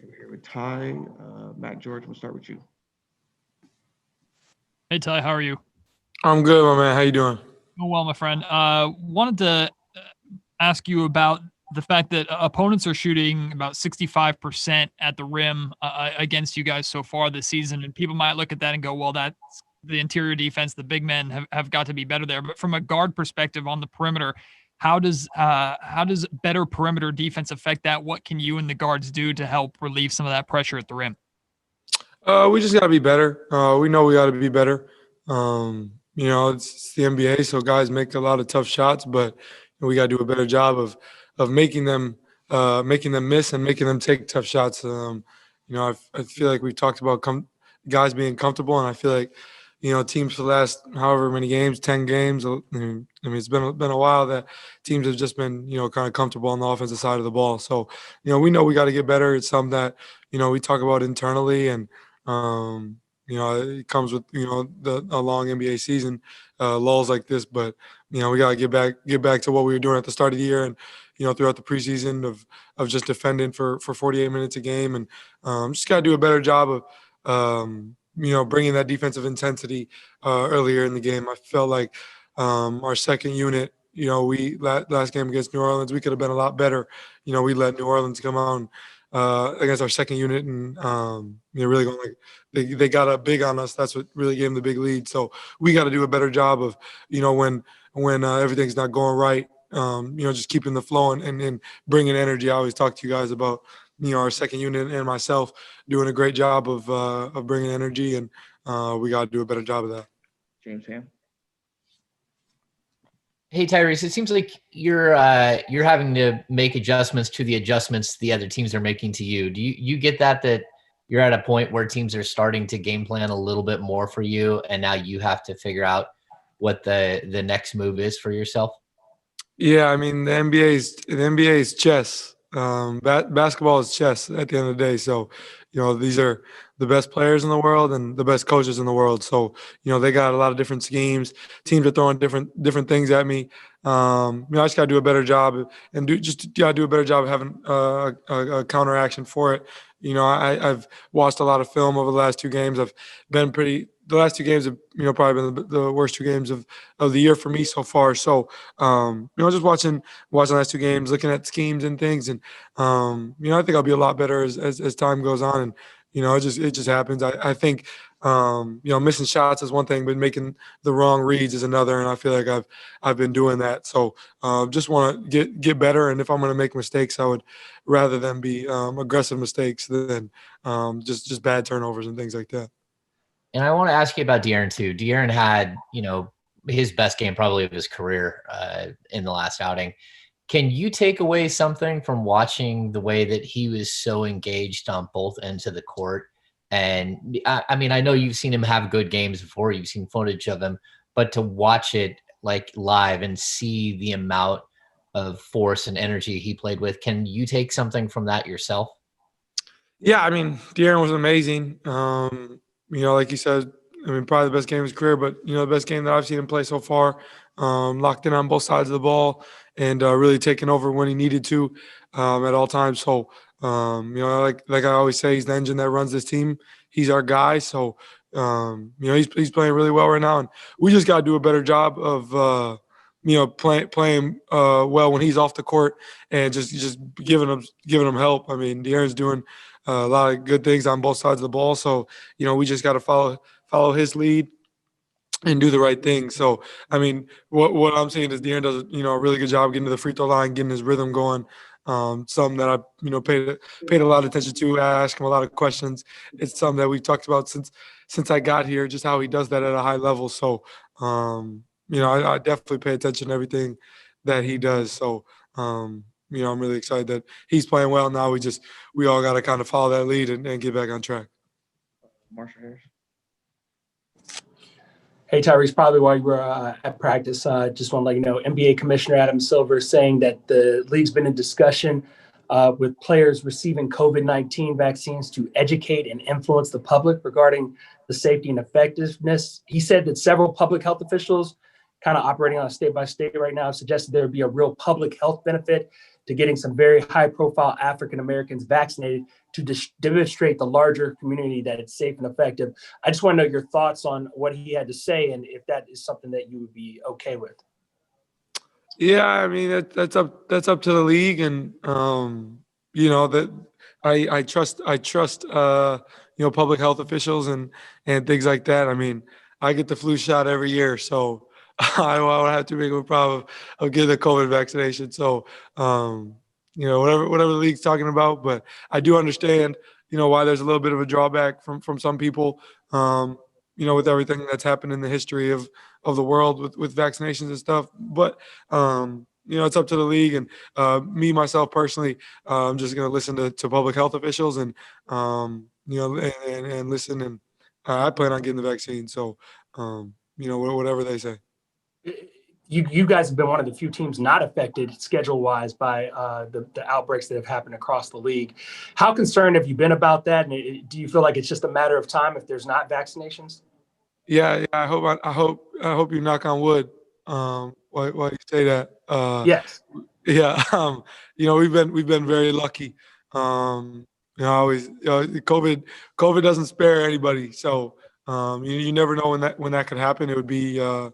We're here with Ty. Matt, George, we'll start with you. Hey Ty, how are you? I'm good, my man. How you doing? Oh, well, my friend. Wanted to ask you about the fact that opponents are shooting about 65% at the rim against you guys so far this season, and people might look at that and go, "Well, that's the interior defense. The big men have got to be better there." But from a guard perspective on the perimeter, how does better perimeter defense affect that? What can you and the guards do to help relieve some of that pressure at the rim? We just got to be better. We know we got to be better. It's the NBA, so guys make a lot of tough shots, but we got to do a better job of making them miss and making them take tough shots. I feel like we've talked about guys being comfortable, and I feel like teams for the last however many games, 10 games. I mean, it's been a while that teams have just been kind of comfortable on the offensive side of the ball. So we know we got to get better. It's something that we talk about internally, and it comes with a long NBA season, lulls like this. But we gotta get back to what we were doing at the start of the year, and throughout the preseason of just defending for 48 minutes a game, and just gotta do a better job of bringing that defensive intensity earlier in the game. I felt like our second unit. We last game against New Orleans, we could have been a lot better. We let New Orleans come out against our second unit, and really going like they got up big on us. That's what really gave them the big lead. So we got to do a better job of when everything's not going right, just keeping the flow and bringing energy. I always talk to you guys about our second unit and myself doing a great job of bringing energy, and we got to do a better job of that. James Ham. Hey Tyrese, it seems like you're having to make adjustments to the adjustments the other teams are making to you. Do you get that you're at a point where teams are starting to game plan a little bit more for you, and now you have to figure out what the next move is for yourself? Yeah, I mean the NBA is chess. Basketball is chess at the end of the day. So, these are the best players in the world and the best coaches in the world. So, they got a lot of different schemes. Teams are throwing different things at me. I just got to do a better job and do a better job of having a counteraction for it. I've watched a lot of film over the last two games. The last two games have, probably been the worst two games of the year for me so far. So, just watching the last two games, looking at schemes and things. And, I think I'll be a lot better as time goes on. And, it just happens. I think, missing shots is one thing, but making the wrong reads is another. And I feel like I've been doing that. So, just want to get better. And if I'm going to make mistakes, I would rather than be aggressive mistakes than just bad turnovers and things like that. And I want to ask you about Darren too. Darren had, his best game probably of his career in the last outing. Can you take away something from watching the way that he was so engaged on both ends of the court? And I mean, I know you've seen him have good games before. You've seen footage of him, but to watch it like live and see the amount of force and energy he played with, can you take something from that yourself? Yeah, I mean, Darren was amazing. Like you said, I mean, probably the best game of his career, but, the best game that I've seen him play so far, locked in on both sides of the ball and really taking over when he needed to at all times. So, like I always say, he's the engine that runs this team. He's our guy. So, he's playing really well right now. And we just got to do a better job of, playing well when he's off the court and just giving him help. I mean, Darren's doing a lot of good things on both sides of the ball. So, we just got to follow his lead and do the right thing. So, I mean, what I'm saying is Darren does, a really good job getting to the free throw line, getting his rhythm going. Something that I, paid a lot of attention to. I ask him a lot of questions. It's something that we've talked about since I got here, just how he does that at a high level. So, I definitely pay attention to everything that he does. So, I'm really excited that he's playing well. Now we all got to kind of follow that lead and get back on track. Marshall Harris. Hey, Tyrese, probably while you were at practice, just want to let you know, NBA Commissioner Adam Silver is saying that the league's been in discussion with players receiving COVID-19 vaccines to educate and influence the public regarding the safety and effectiveness. He said that several public health officials kind of operating on a state by state right now suggested there would be a real public health benefit to getting some very high-profile African Americans vaccinated to demonstrate the larger community that it's safe and effective. I just want to know your thoughts on what he had to say and if that is something that you would be okay with. Yeah, I mean that's up to the league, and that I trust public health officials and things like that. I mean, I get the flu shot every year, so I would have too big of a problem of getting the COVID vaccination. So whatever the league's talking about, but I do understand why there's a little bit of a drawback from some people. With everything that's happened in the history of the world with vaccinations and stuff. But it's up to the league, and me myself personally, I'm just going to listen to public health officials and and listen. And I plan on getting the vaccine. So whatever they say. You guys have been one of the few teams not affected schedule-wise by the outbreaks that have happened across the league. How concerned have you been about that? And do you feel like it's just a matter of time if there's not vaccinations? Yeah. I hope you knock on wood while you say that. Yes. Yeah. We've been very lucky. COVID doesn't spare anybody. So you never know when that could happen. It would be rough.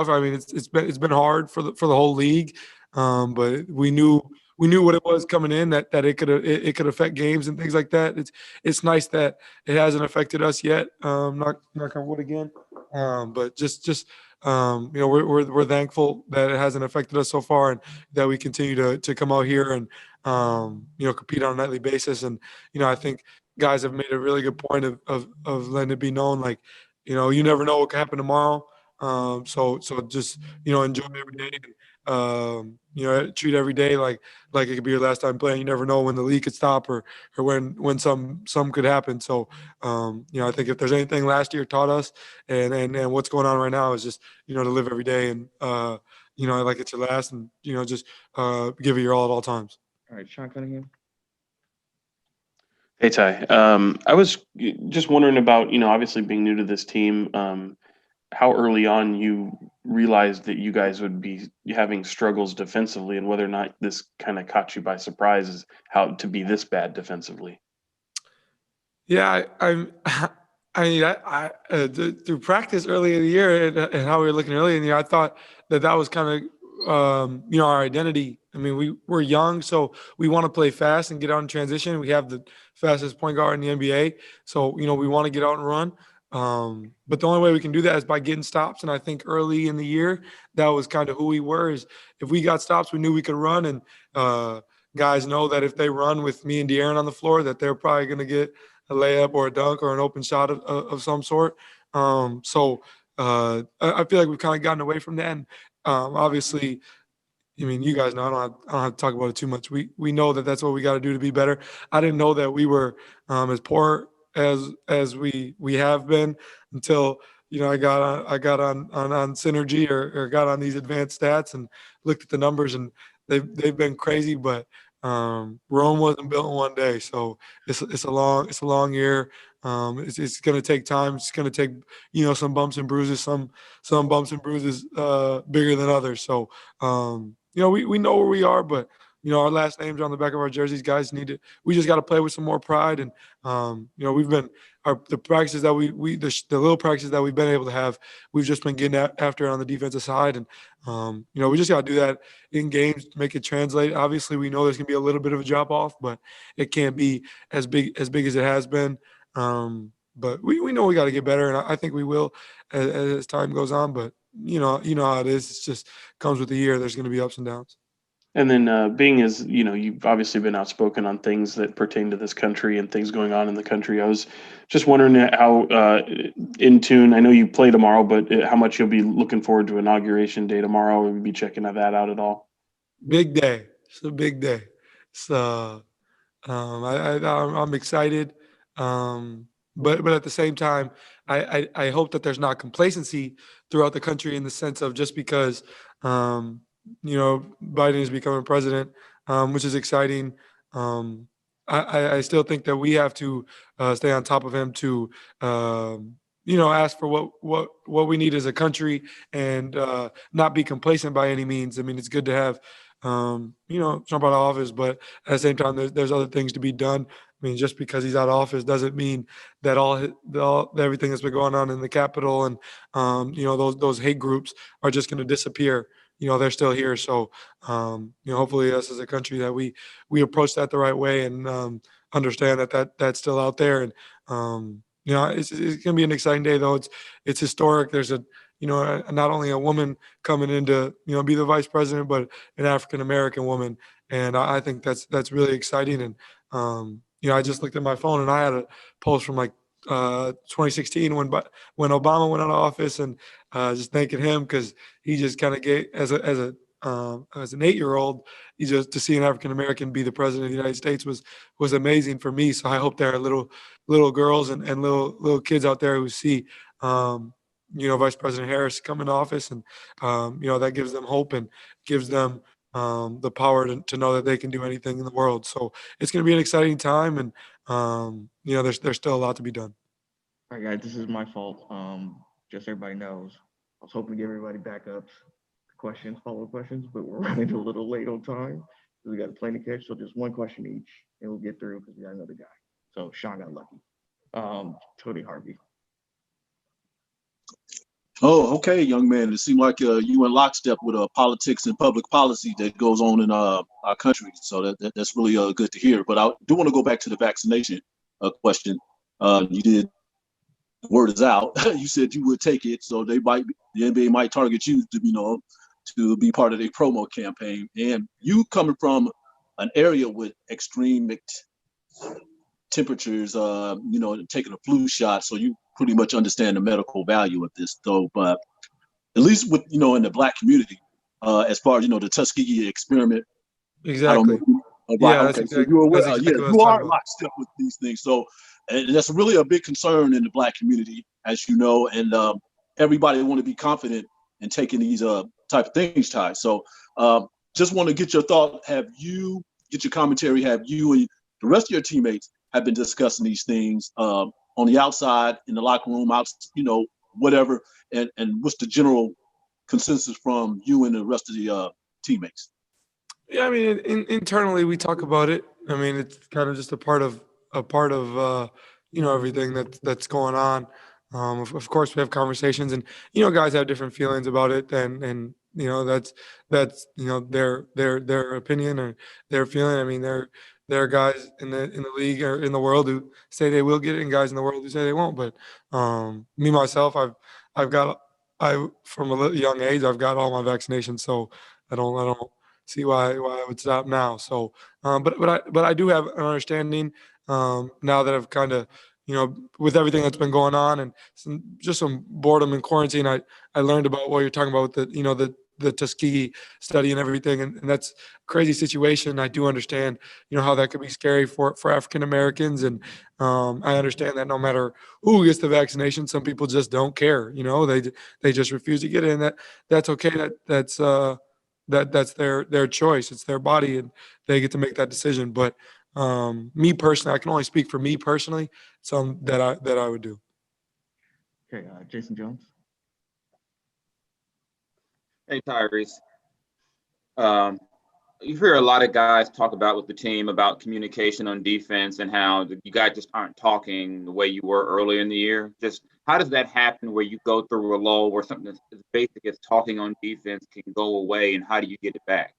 I mean, it's been hard for the whole league, but we knew what it was coming in, that it could affect games and things like that. It's nice that it hasn't affected us yet. Knock on wood again. But just we're thankful that it hasn't affected us so far, and that we continue to come out here and compete on a nightly basis. And I think guys have made a really good point of letting it be known, like you never know what could happen tomorrow. So just enjoy every day, and treat every day like it could be your last time playing. You never know when the league could stop or when some could happen. So I think if there's anything last year taught us, and what's going on right now, is just to live every day, and like it's your last, and just give it your all at all times. All right, Sean Cunningham. Hey, Ty. I was just wondering about, obviously being new to this team, how early on you realized that you guys would be having struggles defensively, and whether or not this kind of caught you by surprise, is how to be this bad defensively. Yeah, through practice early in the year, and how we were looking early in the year, I thought that was kind of our identity. I mean, we're young, so we want to play fast and get out in transition. We have the fastest point guard in the NBA, so we want to get out and run. But the only way we can do that is by getting stops. And I think early in the year, that was kind of who we were. Is if we got stops, we knew we could run. And guys know that if they run with me and Darren on the floor, that they're probably going to get a layup or a dunk or an open shot of some sort. So I feel like we've kind of gotten away from that. And obviously, I mean, you guys know I don't have to talk about it too much. We know that that's what we got to do to be better. I didn't know that we were as poor as we have been until I got on Synergy or got on these advanced stats and looked at the numbers, and they've been crazy. But Rome wasn't built in one day, so it's a long year. It's going to take time. It's going to take some bumps and bruises. Some bumps and bruises bigger than others. So we know where we are, but our last names are on the back of our jerseys. Guys we just got to play with some more pride. And, we've been the practices that the little practices that we've been able to have, we've just been getting after it on the defensive side. And, we just got to do that in games to make it translate. Obviously we know there's going to be a little bit of a drop off, but it can't be as big as it has been. But we know we got to get better. And I think we will as time goes on, but you know how it is. It's just comes with the year. There's going to be ups and downs. And then being as, you've obviously been outspoken on things that pertain to this country and things going on in the country. I was just wondering how in tune, I know you play tomorrow, but how much you'll be looking forward to Inauguration Day tomorrow. Will you be checking that out at all? Big day. It's a big day. So I'm excited. But at the same time, I hope that there's not complacency throughout the country in the sense of just because, Biden is becoming president, which is exciting. I still think that we have to stay on top of him to, ask for what we need as a country and not be complacent by any means. I mean, it's good to have jump out of office. But at the same time, there's other things to be done. I mean, just because he's out of office doesn't mean that everything that's been going on in the Capitol and those hate groups are just going to disappear. They're still here. So hopefully, us as a country that we approach that the right way and understand that's still out there. And it's going to be an exciting day, though. It's historic. There's not only a woman coming in to be the vice president, but an African American woman, and I think that's really exciting. And I just looked at my phone and I had a post from like 2016 when Obama went out of office, and just thanking him because he just kind of gave as an 8-year-old, to see an African American be the president of the United States was amazing for me. So I hope there are little girls and little kids out there who see Vice President Harris come into office, and that gives them hope and gives them the power to know that they can do anything in the world. So it's going to be an exciting time, and there's still a lot to be done. All right, guys, this is my fault. Just so everybody knows, I was hoping to give everybody backups, follow-up questions, but we're running a little late on time. So we got a plane to catch, so just one question each, and we'll get through because we got another guy. So Sean got lucky. Tony Harvey. Oh, okay, young man. It seemed like you in lockstep with politics and public policy that goes on in our country. So that's really good to hear. But I do want to go back to the vaccination question. You did, word is out. You said you would take it, so the NBA might target you to be part of their promo campaign. And you coming from an area with extreme temperatures, taking a flu shot, so you pretty much understand the medical value of this, though. But at least with in the Black community, as far as the Tuskegee experiment, Exactly. Right, okay. So you're aware, you are lockstep with these things. So and that's really a big concern in the Black community, as you know, and everybody want to be confident in taking these type of things, Ty. So just want to get your thought. Get your commentary. Have you and the rest of your teammates have been discussing these things on the outside, in the locker room, whatever, and what's the general consensus from you and the rest of the teammates? Yeah, I mean, internally we talk about it. I mean, it's kind of just a part of everything that's going on. Of course, we have conversations, and guys have different feelings about it, and that's their opinion or their feeling. I mean, there are guys in the league or in the world who say they will get it, and guys in the world who say they won't. But me myself, from a young age, I've got all my vaccinations, so I don't see why I would stop now. So, but I do have an understanding now that I've kind of with everything that's been going on and some boredom and quarantine. I learned about what you're talking about with the Tuskegee study and everything, and that's a crazy situation. I do understand, how that could be scary for African Americans, and I understand that no matter who gets the vaccination, some people just don't care. They just refuse to get it, and that's okay. That's their choice. It's their body, and they get to make that decision. But me personally, I can only speak for me personally. Some that I would do. Okay, Jason Jones. Hey, Tyrese. You hear a lot of guys talk about with the team about communication on defense and how you guys just aren't talking the way you were earlier in the year. Just how does that happen where you go through a lull where something as basic as talking on defense can go away, and how do you get it back?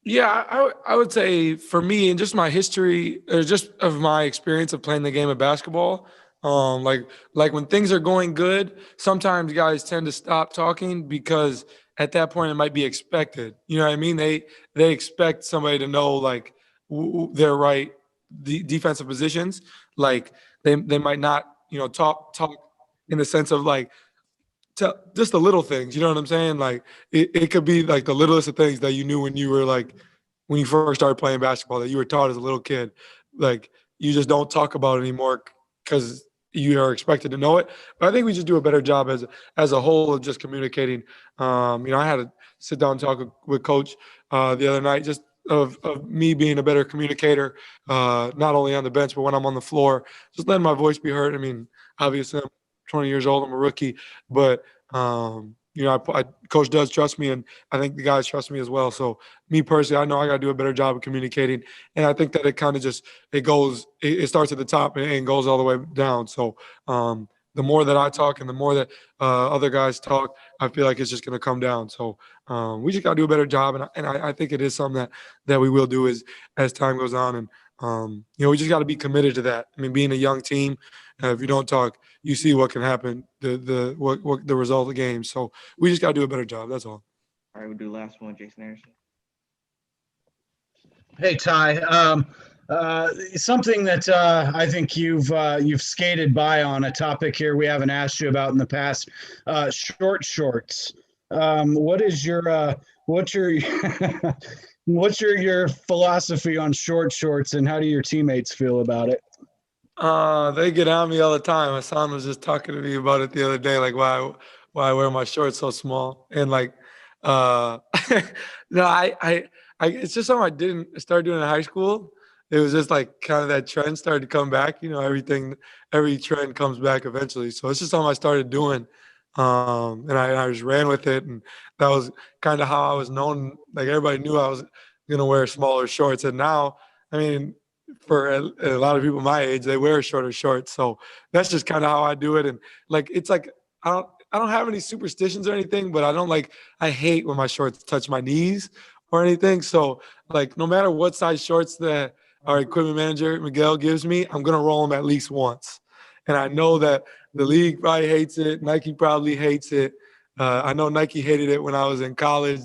Yeah, I would say for me and just my history, or just of my experience of playing the game of basketball, like when things are going good, sometimes guys tend to stop talking because at that point it might be expected. You know what I mean? They expect somebody to know like their right defensive positions. Like they might not talk in the sense of like just the little things, you know what I'm saying? Like it could be like the littlest of things that you knew when you first started playing basketball, that you were taught as a little kid. Like you just don't talk about it anymore because you are expected to know it. But I think we just do a better job as a whole of just communicating. I had to sit down and talk with Coach the other night, just of me being a better communicator, not only on the bench, but when I'm on the floor, just letting my voice be heard. I mean, obviously I'm 20 years old, I'm a rookie, but Coach does trust me, and I think the guys trust me as well. So me personally, I know I got to do a better job of communicating, and I think that it kind of just it starts at the top and goes all the way down. So the more that I talk and the more that other guys talk, I feel like it's just going to come down. So we just got to do a better job, and I think it is something that we will do as time goes on, and we just got to be committed to that. I mean, being a young team, if you don't talk, you see what can happen, the result of the game. So we just got to do a better job. That's all. All right, we'll do the last one, Jason Anderson. Hey, Ty. Something that I think you've skated by on a topic here we haven't asked you about in the past. Short shorts. What's your what's your philosophy on short shorts, and how do your teammates feel about it? They get on me all the time. My son was just talking to me about it the other day, like why I wear my shorts so small. And like no, I it's just something I didn't start doing in high school. It was just like kind of that trend started to come back. Every trend comes back eventually. So it's just something I started doing. And I just ran with it, and that was kind of how I was known. Like everybody knew I was gonna wear smaller shorts. And now, I mean, for a lot of people my age, they wear shorter shorts. So that's just kind of how I do it. And like, it's like, I don't have any superstitions or anything, but I hate when my shorts touch my knees or anything. So like, no matter what size shorts that our equipment manager, Miguel, gives me, I'm going to roll them at least once. And I know that the league probably hates it. Nike probably hates it. I know Nike hated it when I was in college.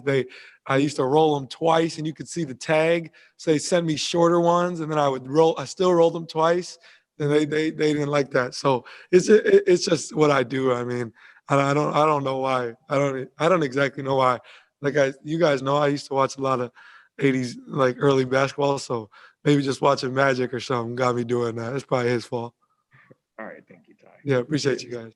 I used to roll them twice, and you could see the tag. So they send me shorter ones, and then I still rolled them twice, and they didn't like that. So it's just what I do. I mean, I don't know why. I don't exactly know why. Like you guys know, I used to watch a lot of 80s like early basketball, so maybe just watching Magic or something got me doing that. It's probably his fault. All right, thank you, Ty. Yeah, appreciate you guys.